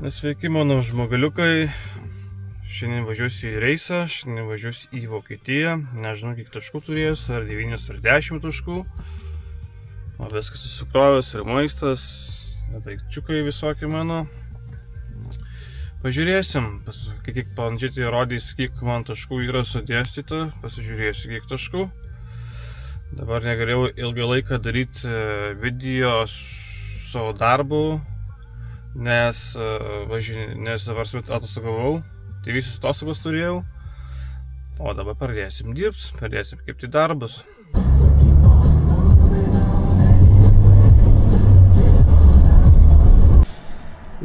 Sveiki mano žmogaliukai, šiandien važiuosiu į reisą, šiandien važiuosiu į Vokietiją, nežinau kiek taškų turėsiu, ar 9 ar 10 taškų, o viskas susikrovęs ir maistas, daikčiukai visokie mano. Pažiūrėsim, kiek planšetė rodys, kiek man taškų yra sudėstyta, pasižiūrėsiu kiek taškų. Dabar negalėjau ilgą laiką daryti video savo darbu, nes dabar atostogavau, tai visas atostogas turėjau, o dabar pradėsim dirbti, pradėsim kaip tai darbus.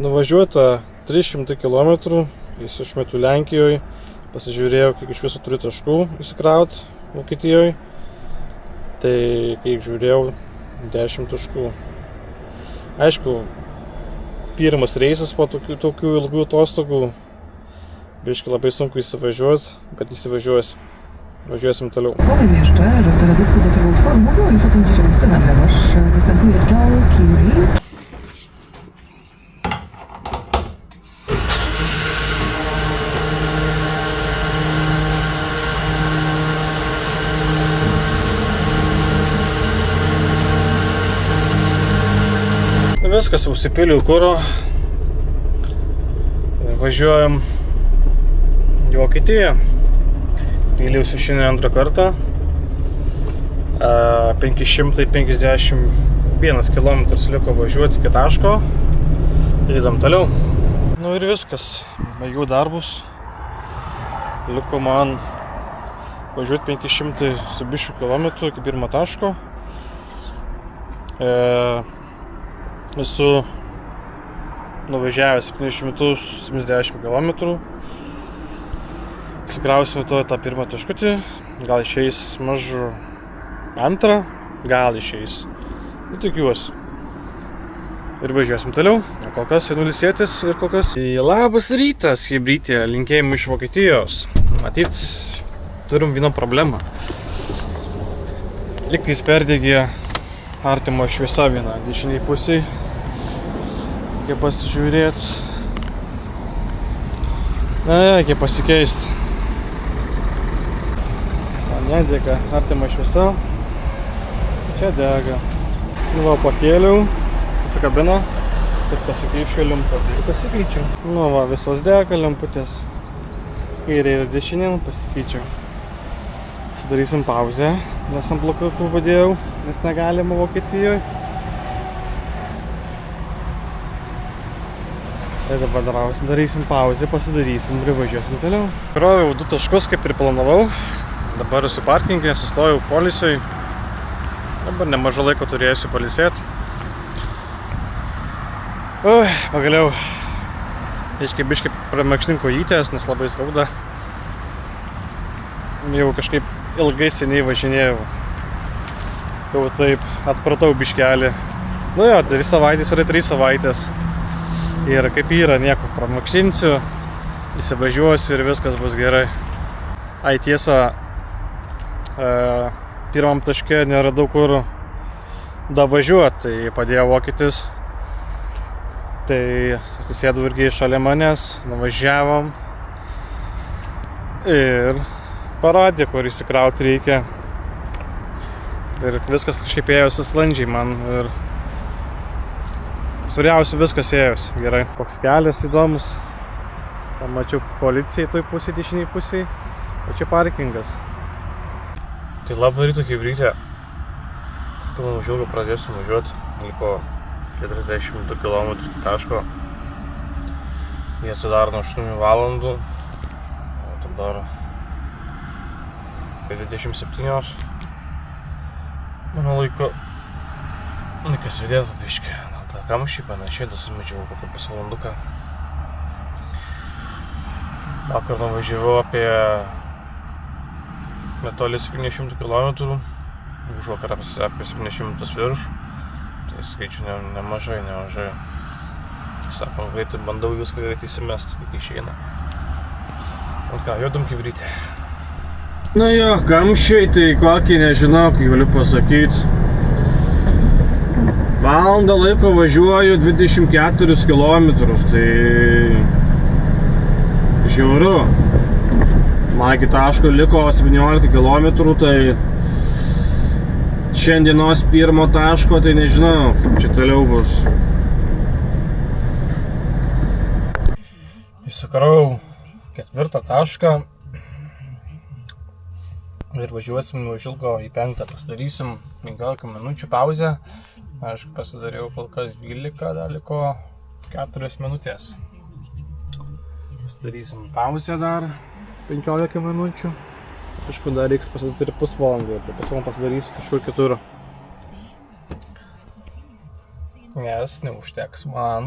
Nuvažiuota 300 km, jis išmetu Lenkijoje, pasižiūrėjau, kiek iš viso turiu taškų įsikrauti Vokietijoje, tai kiek žiūrėjau, 10 taškų. Aišku, pirmas reisas po tokių ilgų atostogų, biški labai sunku įsivažiuoti, bet įsivažiuosim. Važiuosim toliau. Powiem jeszcze, że w teledysku do tego utworu mówiła już o tym dzisiaj Justyna Glebosz. Występuje Joe Keery. Viskas, užsipiliu kuro ir važiuojam į Vokietiją. Pyliausi šiandien antrą kartą. 551 km liko važiuoti iki taško. Eidam toliau. Nu ir viskas, baigiau darbus. Liko man važiuoti 500 su biškiu kilometrų iki pirmo taško. Esu nuvažiavęs 770 km. Sukrausime tą pirmą taškutį. Gal išeis mažu antrą, gal išeis. Ir tikiuosi. Ir važiuosim toliau. Kol kas einu ilsėtis ir kol kas... Labas rytas, chebrytė, linkėjimų iš Vokietijos. Matyt, turim vieną problemą. Lygtais perdegė artimo šviesa viena dešiniai pusiai. Reikia pasižiūrėti. Reikia pasikeisti. Nedega artima šviesa. Čia dega. Nu va, pakėliau. Pasikabino. Kad pasikeičiau lemputę. Pasikeičiau. Nu va, visos dega lemputės. Kairė ir dešinė pasikeičiau. Pasidarysim pauzę. Nes ant blokų padėjau. Nes negalima Vokietijoje. Tai dabar darysim pauzę, pasidarysim ir važiuosim toliau. Kroviau 2 taškus, kaip ir planavau. Dabar esu parkingė, sustojau poilsiui. Dabar nemažą laiko turėsiu pailsėti. Pagaliau biškai pramakštin kojytės, nes labai skauda. Jau kažkaip ilgai seniai važinėjau. Jau taip atpratau biškelį. Nu jo, 3 savaitės yra 3 savaitės. Ir kaip yra, nieko pramakštinsiu, įsivažiuosiu ir viskas bus gerai. Ai tiesa, pirmam taške neradau kur davažiuoti, tai padėjo vokietis. Tai atsisėdau irgi šalia manęs, nuvažiavom ir parodė, kur įsikrauti reikia. Ir viskas kažkaip ėjosi sklandžiai man ir Svarbiausia, viskas ėjosi gerai. Koks kelias įdomus. Pamačiau policiją toj pusėje, dešiniai pusėje, o čia parkingas. Tai labą rytą, chebrytė. Tu man užilgo pradėsiu važiuoti. Liko 42 km iki taško. Jie atsidaro nuo 8 valandų. O dabar 27. Mano laiko laikas judėti pabiškį. Kamščiai panašiai, sumačiau kokį pusvalanduką. Vakar nuvažiavau apie netoli 700 km. Už vakar apie 700 virš. Tai skaičių nemažai. Sakom, greitai bandau viską greitai įsimesti, kaip išeina. O ką, jodam chebrytė. Na jo, kamščiai, tai kokį nežinau, kaip galiu pasakyti. Valandą laiko važiuoju 24 km, tai žiauru. Man iki taško liko 17 km, tai šiandienos pirmo taško, tai nežinau, kaip čia toliau bus. Įsikrau 4 tašką ir važiuosim nuo Žilgo į 5, pasidarysim 15 minučių pauzę. Aišku, pasidariau kol kas 12, dar liko 4 minutės. Pasidarysim pauzę dar 15 minučių. Aišku, dar reiks pasidaryti ir pusvalandį, tai pusvalandą pasidarysiu kažkur kitur. Nes neužteks man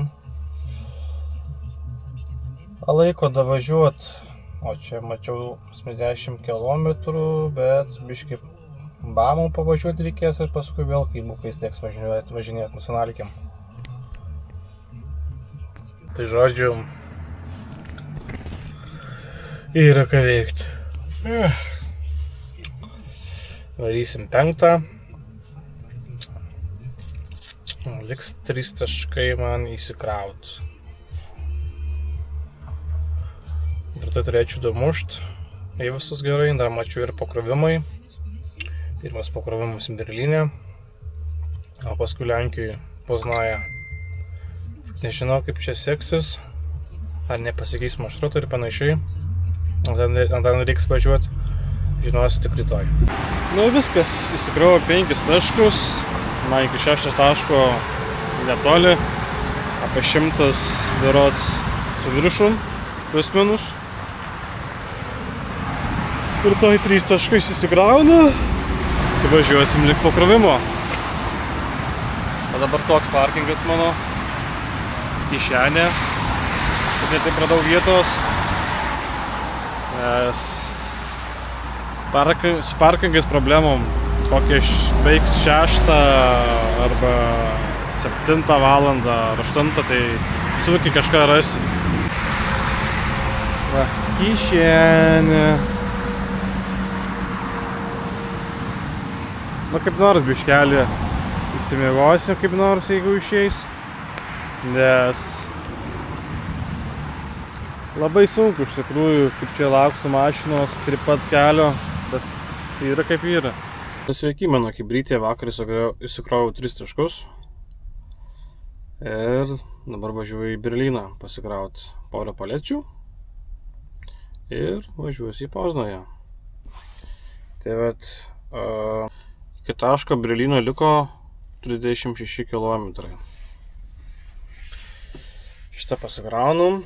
laiko davažiuot. O čia mačiau 10 km, bet biškai bamų pavažiuoti reikės ir paskui vėl kaimukais teks važinėti nusinalkiam. Tai žodžiu, yra ką veikti. Varysim 5. Liks 3 taškai man įsikraut. Ir tai turėčiau damušt, jei visus gerai, dar mačiau ir pakrovimai. Pirmas pakrovimas Berlyne, o paskui Lenkijoje, Poznaje. Nežinau, kaip čia seksis, ar nepasikeis maršrutą ir panašiai. Dar reiks važiuoti, žinosi tik rytoj. Nu viskas, įsikrauvo 5 taškus, man iki 6 taško netoli, apie 100 berods su viršum, plus minus. Ir tai 3 taškais įsikrauna, tai važiuosim link pakrovimo. O dabar toks parkingas mano, kišenė, kad netaip radau vietos, nes su parkingais problemom, kokie baigs 6 arba 7 valandą ar 8, tai sunkiai kažką rasi. Va, kišenė. Nu, kaip nors biškelį įsimiegosiu, kaip nors, jeigu išeis, nes labai sunku iš tikrųjų, kaip čia lauksiu mašinos prie pat kelio, bet yra kaip yra. Sveiki, mano kibrytė, vakar įsikroviau 3 taškus ir dabar važiuoju į Berlyną pasikrauti porą palečių ir važiuosiu į Poznają. Tai vat, iki taško Berlyno liko 36 km. Šitą pasikraunam,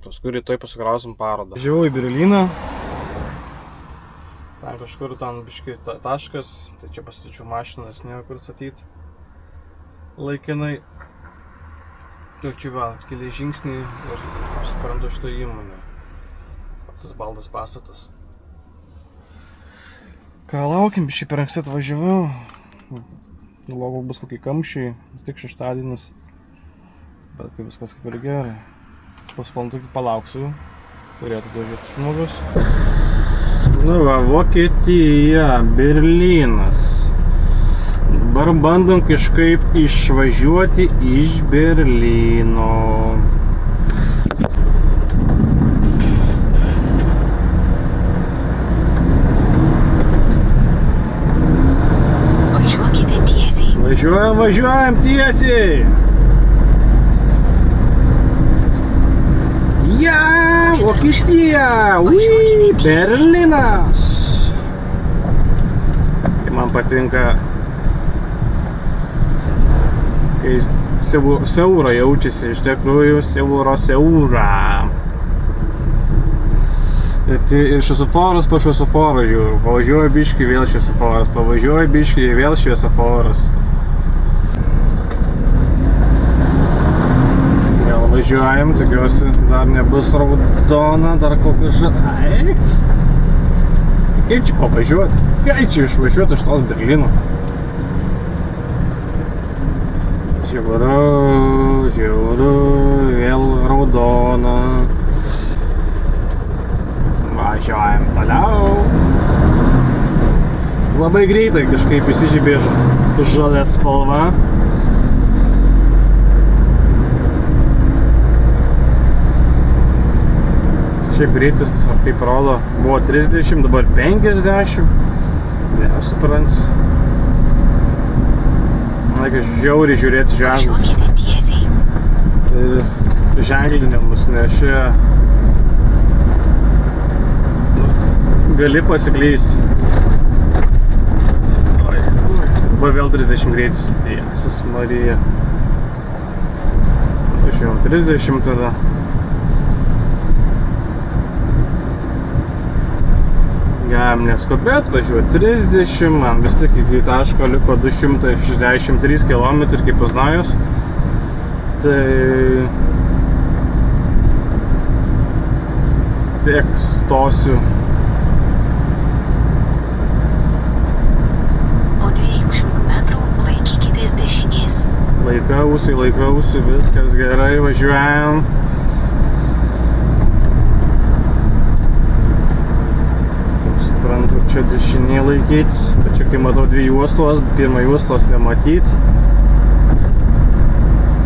paskui rytoj pasikrausim parodą. Važiavau į Berlyną. Ten kažkur ten biškai taškas, tai čia pastačiau mašinas, nėra kur statyti laikinai. Ir čia va, keli žingsniai ir suprantu šitą įmonę. Tas baldas pastatas. Ką laukim, biškai per anksti atvažiavau. Galvojau, bus kokie kamščiai, tik šeštadienis. Bet kai viskas kaip ir gerai. Pusvalandų palauksiu, turėtų važiuoti žmogus. Nu va, Vokietija, Berlynas. Dabar bandom kažkaip išvažiuoti iš Berlyno. Važiuokite tiesiai. Važiuojam tiesiai. Ja, Vokietija, Berlynas. Man patinka, kai siaura jaučiasi, iš tikrųjų siaura. Ir šviesoforas po šviesoforo žiūriu, pavažiuoju biškį, vėl šviesoforas, pavažiuoju biškį, vėl šviesoforas. Vėl važiuojam, tikiuosi, dar nebus raudona, dar kol kas žaliais. Tai kaip čia pavažiuoti? Kaip čia išvažiuoti iš tos Berlyno? Žiauru, vėl raudona. Važiuojam toliau. Labai greitai kažkaip įsižiebė žalia spalva. Šiaip greitis, kaip rodo, buvo 30, dabar 50. Nesuprantu. Reikia žiauriai žiūrėti ženklus. Važiuokite tiesiai. Tai ženklinimus, nes čia gali pasiklysti. Dabar vėl 30 greitis. Jėzus Marija. Važiuojam 30 tada. Galim neskubėt, važiuoju 30, man vis tik iki taško liko 263 km kaip Poznajus. Tai tiek stosiu. Po 200 metrų laikykitės dešinės. Laikausi, viskas gerai, važiuojam. Suprantu, čia dešinė laikytis, bet čia kai matau dvi juostos, pirmą juostos nematyt.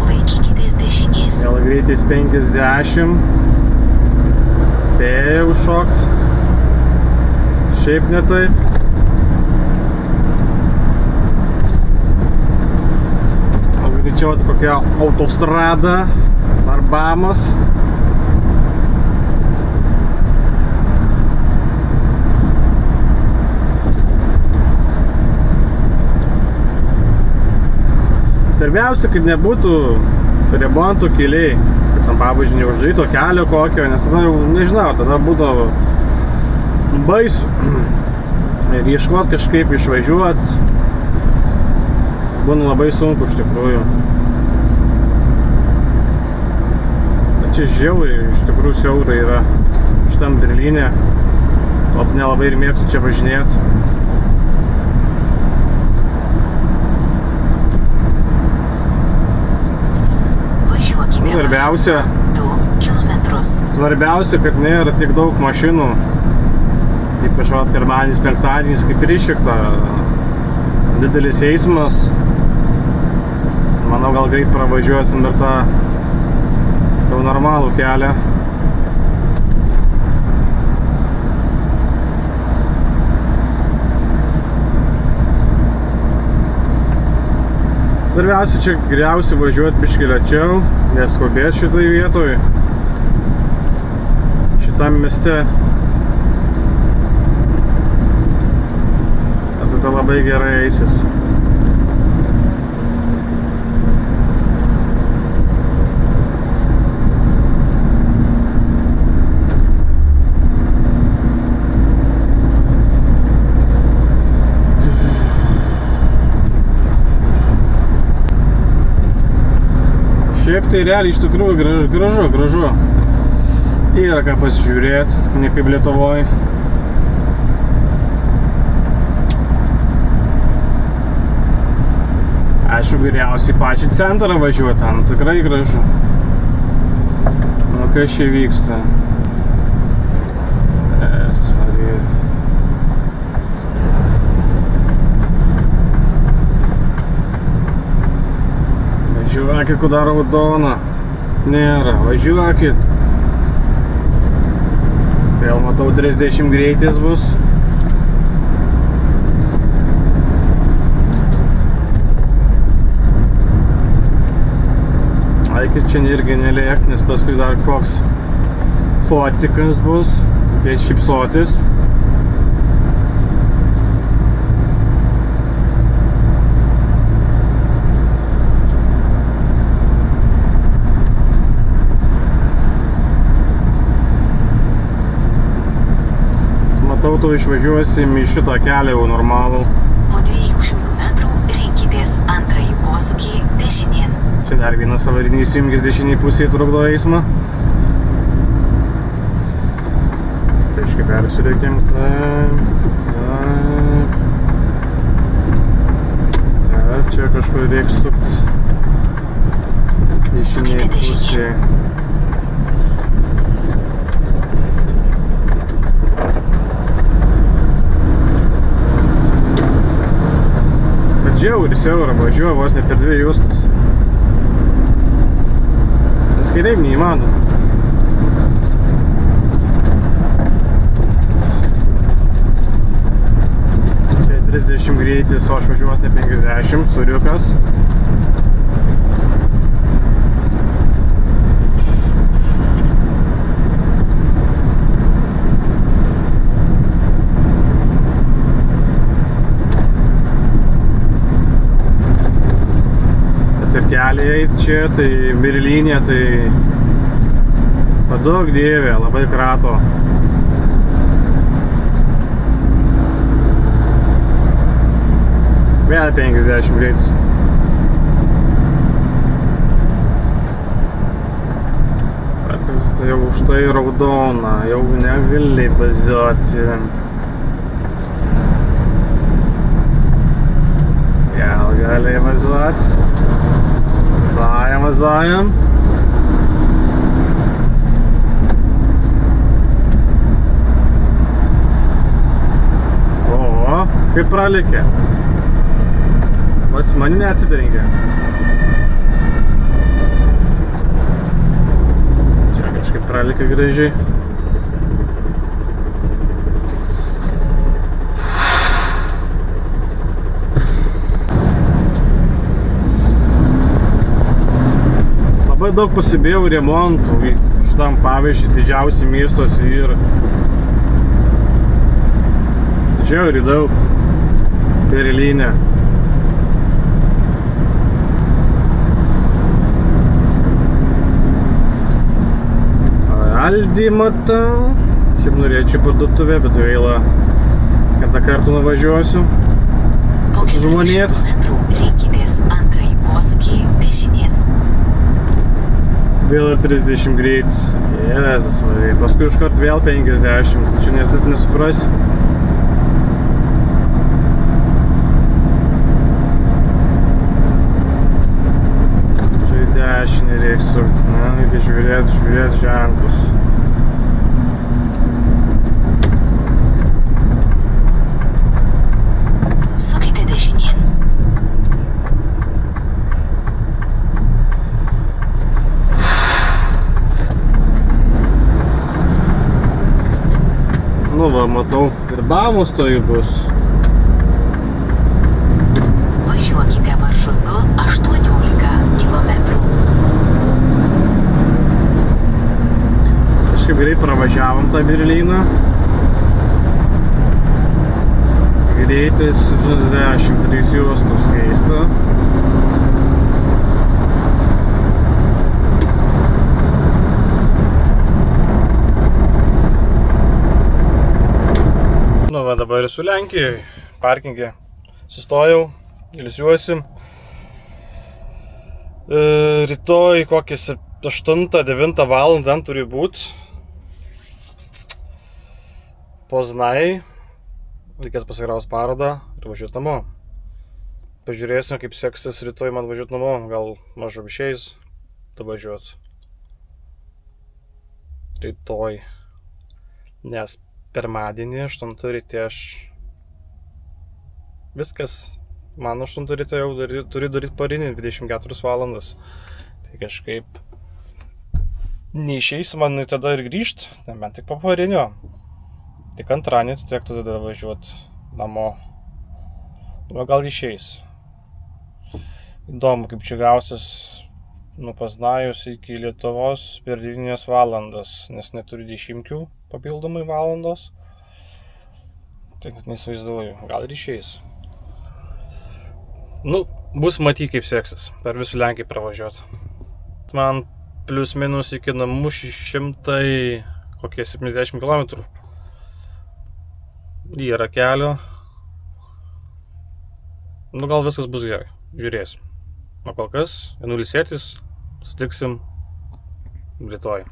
Laikykitės dešinės. Vėl greitis 50. Spėjau šokt. Šiaip ne taip. O greičiau tai kokia autostrada ar Bamas. Svarbiausia, kad nebūtų remonto keliai, kad tam pavyzdžiui neuždaryto kelio kokio, nes tada jau, nežinau, tada būdavo baisu. Ir ieškot kažkaip išvažiuot, būna labai sunku iš tikrųjų. Bet čia žiauriai, iš tikrųjų siaurai yra šitam Berlyne, o nelabai ir mėgstu čia važinėti. Svarbiausia, kad nėra tiek daug mašinų, ypač pirmadienis, penktadienis, kaip ir iššikta, didelis eismas. Manau, gal greit pravažiuosim ir tą jau normalų kelią. Svarbiausia, čia geriausia važiuoti biškį lėčiau, neskubėti šitoj vietoj, šitam mieste. Tada labai gerai eisis. Šiaip tai realiai iš tikrųjų gražu. Yra ką pasižiūrėti, ne kaip Lietuvoje. Aišku, geriausiai pačią centrą važiuoti, ten tikrai gražu. Nu, kas čia vyksta? Jėzus Marija. Važiuokit, kuda raudona. Nėra, važiuokit. Vėl matau 30 greitis bus. Eikit čia irgi nelėkt, nes paskui dar koks fotikas bus, kai šypsotis. Matau, tu išvažiuosim į šitą kelią jau normalų. Po 200 metrų rinkitės antrąjį posūkį dešinėn. Čia dar vienas avarinys įjungis dešiniai pusėje trukdo eismą. Reiškia, persirėkim. Taip. Čia kažkur reiks sukti. Dešiniai pusėje. Žiauri siaura, važiuoja vos ne per dvi juostas. Nes kitaip neįmanoma. 30 greitis, o aš važiuos ne 50, suriukas. Bet ir keliai eit čia, tai Berlyne, tai padaug dievė, labai krato. Vėl 50 greitis. Bet jau už tai raudona, jau negali važiuoti. Vėl gali važiuoti. Važiuojam. O, kaip pralikė. Vas mani neatsidarinkė. Čia kažkaip pralikė gražiai. Labai daug pasibėjau remontų šitam pavyzdžiui didžiausi miestuose ir žiauriai daug Berlyne. Aldi matau. Šiaip norėčiau parduotuvę, bet gaila, kitą kartą nuvažiuosiu. Po 400 metrų rinkitės antrąjį posūkį dešinėn. Vėl ir 30 greitis. Jėzus, paskui iškart vėl 50. Čia net nesuprasi. Čia į dešinį reikia sukti. Na, reikia žiūrėti ženklus. Sukite dešinėn. Nu va, matau, ir Bamos toji bus. Važiuokite maršrutu 18 km. Kažkaip greit pravažiavom tą Berlyną. Greitis 63 juostos keista. Nu va, dabar esu Lenkijoje, parkinge. Sustojau, ilsiuosi. Rytoj kokią 8-9 valandą ten turi būt. Poznai. Reikės pasikraus parodą ir važiuoti namo. Pažiūrėsim, kaip seksis rytoj man važiuoti namo. Gal mažu išeis, tu važiuot. Rytoj. Nes pirmadienį 8 ryte aš... Viskas. Man 8 ryte jau turi daryti parinį 24 valandas. Tai kažkaip... Neišeis man tada ir grįžt, nebent tik po parinio. Tik antradienį tektų tada važiuoti namo. O gal išeis. Įdomu, kaip čia gausis nuo Poznajus iki Lietuvos per 9 valandas, nes neturi 10 papildomai valandos. Tai net neįsivaizduoju, gal ir išeis. Nu, bus matyti, kaip seksis. Per visą Lenkiją pravažiuoti. Man plius minus iki namų 670 km. Yra kelio. Nu, gal viskas bus gerai. Žiūrėsim. O kol kas, einu ilsėtis. Sutiksim rytoj.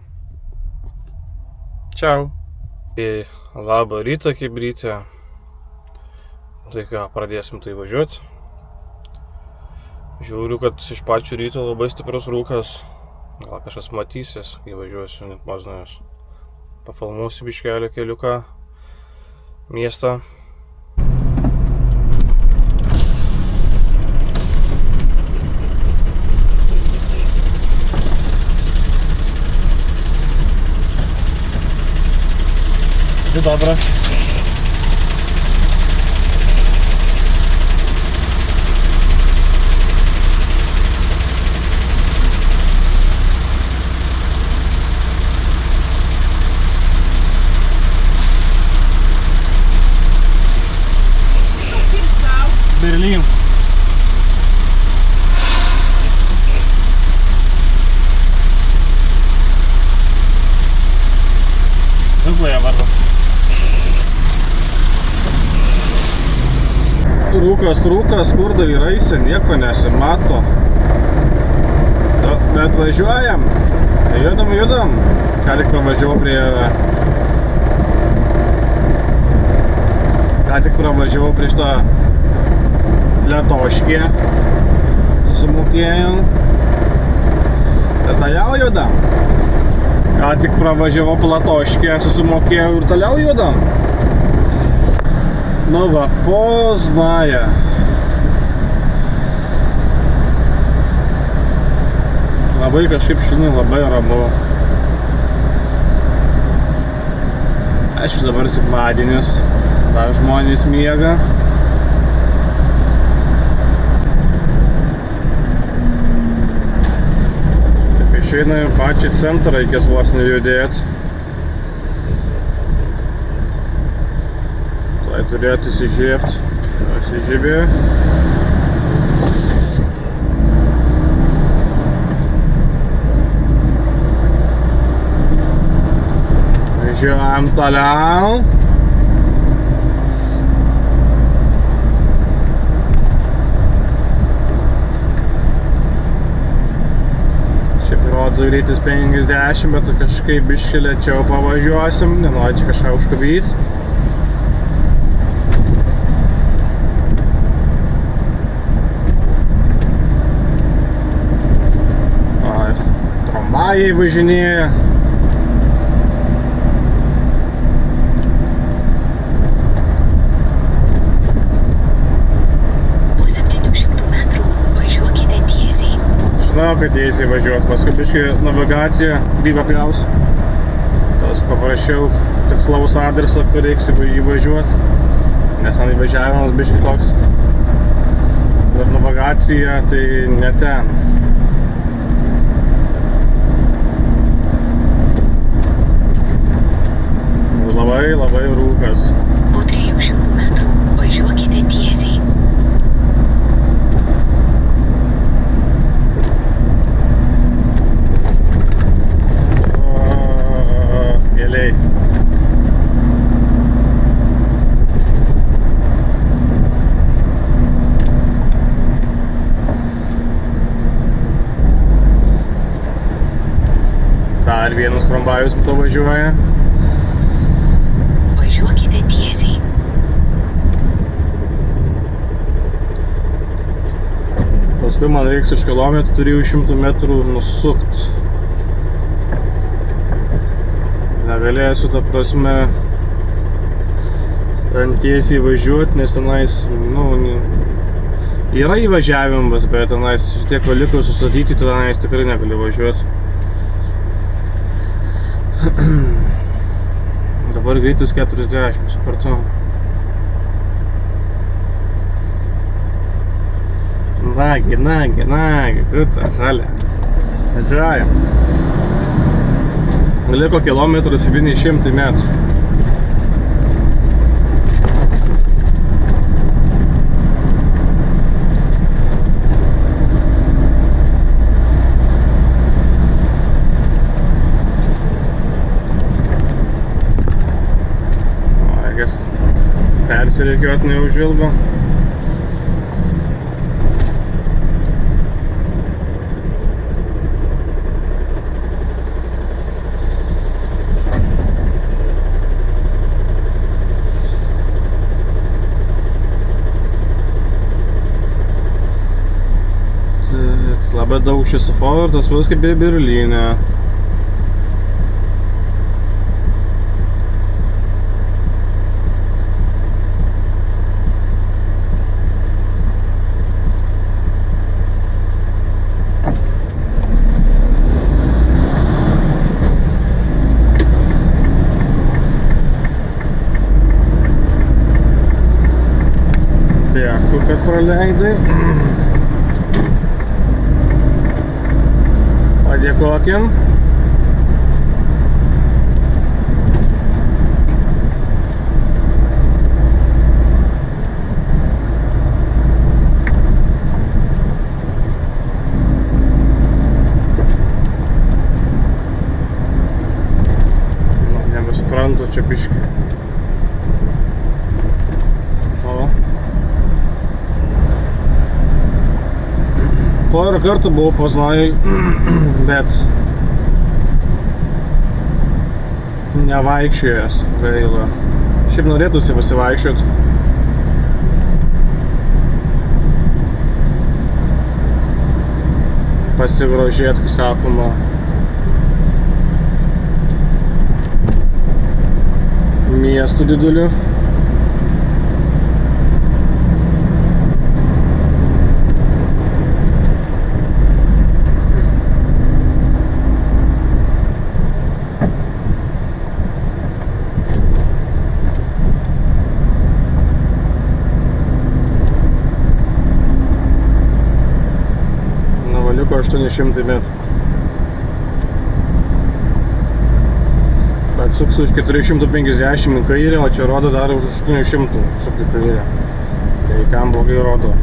Čiau. Labą rytą, kaip ryte. Tai ką, pradėsim tai važiuoti. Žiūriu, kad iš pačių ryto labai stiprus rūkas. Gal kažkas matysis, kai važiuosiu net Poznajus. Pafilmuosiu biškelį keliuką. Miestą. Dzień dobry. gamykloje vardu. Rūkas, kur dairaisi, nieko nesimato. Bet važiuojam. Judam. Ką tik pravažiavau prie šito Letoškė. Susimokėjom. Ir toliau judam. Ką tik pravažiavau Platoškė, susimokėjau ir toliau judam. Nu va, Poznaja. Labai kažkaip šiandien labai ramu. Aišku, dabar sekmadienis, dar žmonės miega. Taip išeina į pačią centrą, reikės vos nejudėti. Tai turėtų įsižiebti. Įsižiebė. Važiuojam toliau. Šiaip rodo greitis 50, bet kažkaip biškį lėčiau pavažiuosim, nenori čia kažką užkabyti. Tramvajai važinėja. Žinau, kad tiesiai važiuot, paskui biškį navigacija grybą pjaus. Tas paprašiau tikslaus adreso, kur reiks įvažiuot. Nes įvažiavimas biškį toks. Bet navigacija tai ne ten. Labai rūkas. Po 300 metrų važiuokite tiesiai. Gėliai. Dar vienas tramvajus to važiuoja. Važiuokite tiesiai. Paskui man reiks už kilometrų 300 metrų nusukt. Negalėsiu, ta prasme, ten tiesiai važiuoti, nes tenais, nu, yra įvažiavimas, bet tenais tiek valiko sustatyti, tenais tikrai negali važiuoti. Dabar greitis 40, supratau. Nagi, kuta, žalia. Važiuojam. Liko kilometras 700 metrų. Reikės persireikiuot neužilgo. Labai daug šviesoforų, tas vos kaip ir Berlyne. Dėkui, kad praleidai. Padėkokim. suprantu, čia biški. O. Porą kartų buvau Poznanėj, bet nevaikščiojęs gaila. Šiaip norėtųsi pasivaikščiot. Pasigrožėt, kai sakoma. Miestų didelių. Liko 800 metrų. Bet suksiu už 450 į kairę, o čia rodo dar už 800 sukti kairę. Tai ten blogai rodo.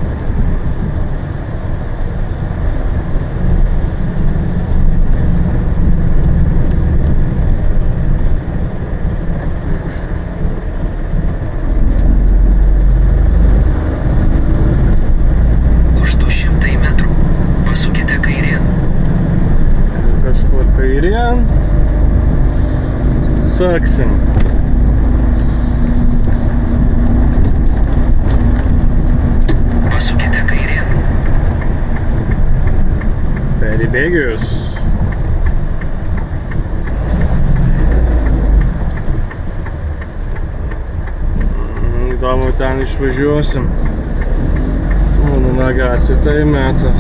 Saksim. Pasukite kairėn. Peribėgius. Įdomu, ten išvažiuosim. Mano nagacija tai meta.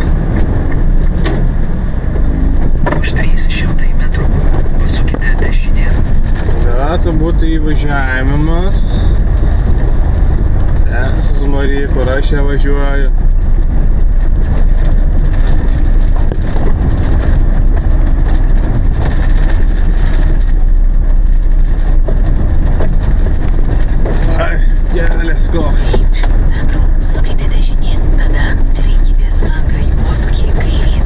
Už 300 metrų pasukite dešinėn. Galėtų būti įvažiavimas. Esu Marija, kur aš čia važiuoju. Ai, kelias koks. 200 metrų sukite dešinėn, tada rinkitės antrąjį posūkį kairėn.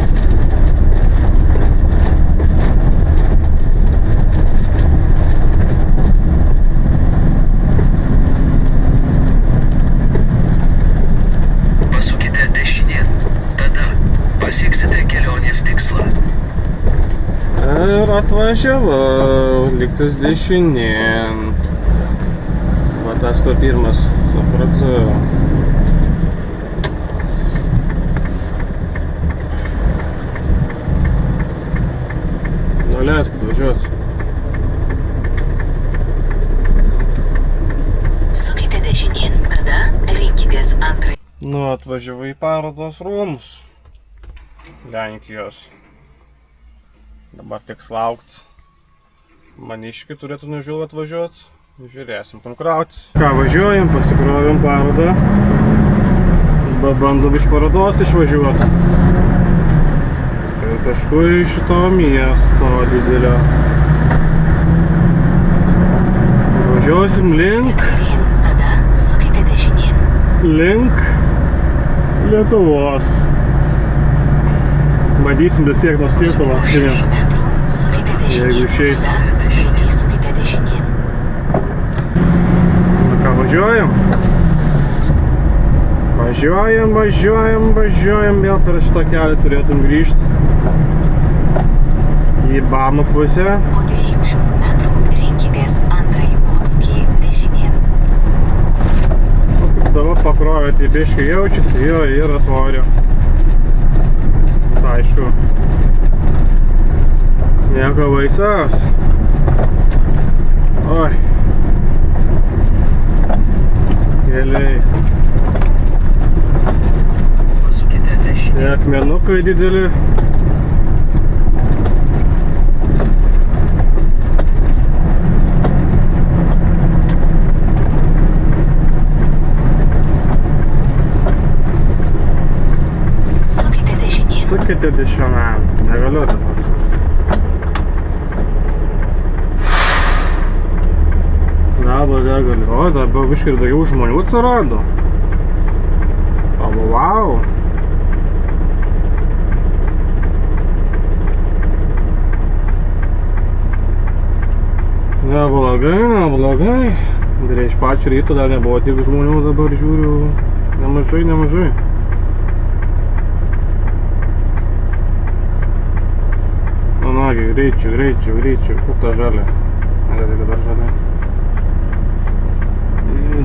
Pasieksite kelionės tikslą. Ir atvažiavau, liktas dešinėn. Va tas, kur pirmas, supratau. Nuleiskit važiuot. Sukite dešinėn, tada rinkitės antrąjį. Nu, atvažiavau į parodos rūmus Lenkijos. Dabar tiks laukt. Maniški turėtų nužiūl atvažiuot. Žiūrėsim, tam krautis. Ką, važiuojam, pasikrovėm parodą. Bandom iš parodos išvažiuot. Ir kažkur iš šito miesto didelio. Važiuosim link. Tada sukite dešinėn. Link Lietuvos. Bandysim dasiekti nuo skirtumo. Jeigu išeis. Staigiai sukite dešinėn. Na ką, važiuojam? Važiuojam. Vėl per šitą kelią turėtum grįžti. Į Bamo pusę. Po 200 metrų rinkitės antrąjį posūkį dešinėn. Dabar pakrovė, tai biškai jaučiasi, jo, yra svorio. Aišku, nieko baisaus. Oi. Keliai. Pasukite dešinėn. Tai akmenukai dideli. Sukite dešinėn. Negaliu dabar. Dabar negaliu. O, dabar biškai ir daugiau žmonių atsirado. Vau. Neblogai. Dar iš pačių ryto dar nebuvo tiek žmonių, dabar žiūriu nemažai. Nagi, greičiau. Kur ta žalia? Negali dabar žalia.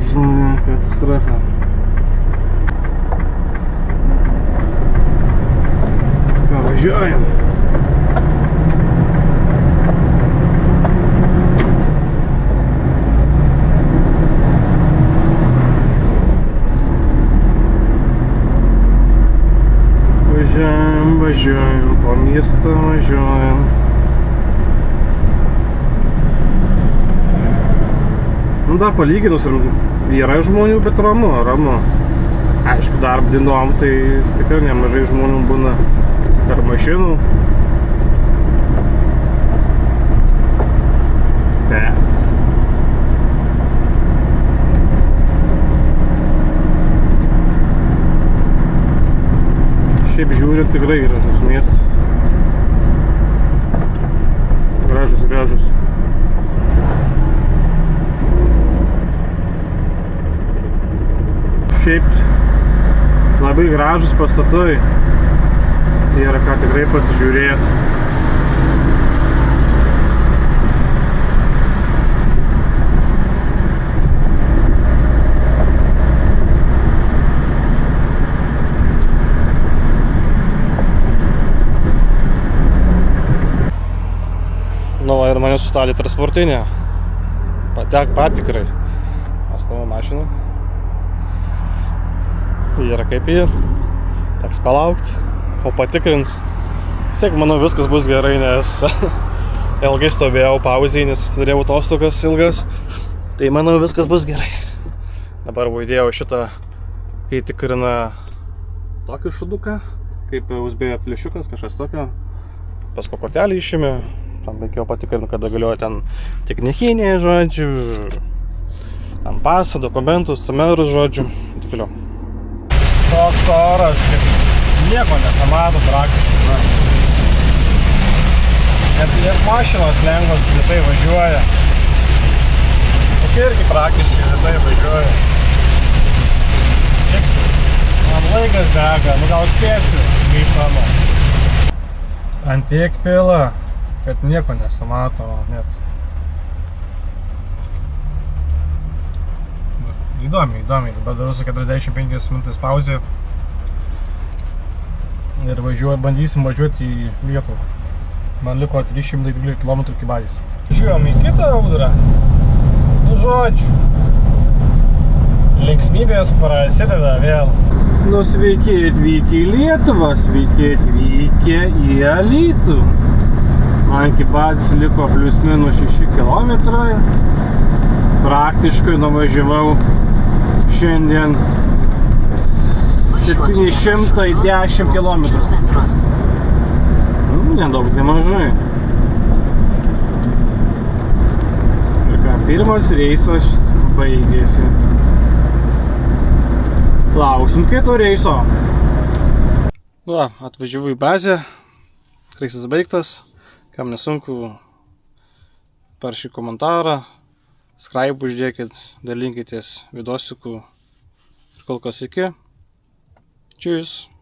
Žinoma, katastrofa. Ką, važiuojam? Važiuojam, po miestą važiuojam. Nu da, palyginus yra žmonių, bet ramu. Aišku, darbo dienom tai tikrai nemažai žmonių būna per mašinų. Bet šiaip žiūrint tikrai gražus miestas. Gražus. Šiaip labai gražus pastatai. Yra ką tikrai pasižiūrėti. Nu, ir mane sustabdė transportinė. Patikrai. Aš tavo mašiną. Yra kaip ir. Teks palaukt, kol patikrins. Vis tiek, manau, viskas bus gerai, nes ilgai stovėjau pauzėj, nes norėjau atostogas ilgas. Tai, manau, viskas bus gerai. Dabar įdėjau šitą, kai tikrina tokį šuduką, kaip USB flešiukas, kažkas tokio. Paskui kortelį išėmė. Tam reikėjo patikrinti, kada galioja ten technikiniai, žodžiu, ten pasą, dokumentus, CMR, žodžiu, taip toliau. Toks oras, kad nieko nesamato praktiškai. Net mašinos lengvos lėtai važiuoja. Tokie irgi praktiškai lėtai važiuoja. Man laikas dega, nu gal spėsiu grįžti namo. Ant tiek pila, kad nieko nesamato net. Įdomiai. Dabar darau su 45 minutės pauzė. Ir bandysim važiuoti į Lietuvą. Man liko 312 km iki bazės. Važiuojam į kitą audrą. Nu žodžiu. Linksmybės prasideda vėl. Nu sveiki atvykę į Lietuvą, sveiki atvykę į Alytų. Man iki bazės liko plius minus 6 km. Praktiškai nuvažiavau šiandien 710 km. Nedaug, nemažai. Ir ką, pirmas reisas baigėsi. Lauksim kito reiso. Va, atvažiavau į bazę. Reisas baigtas. Kam nesunku, parašykit komentarą, subscribe uždėkit, dalinkitės vidosiukų ir kol kas iki. Tschüss.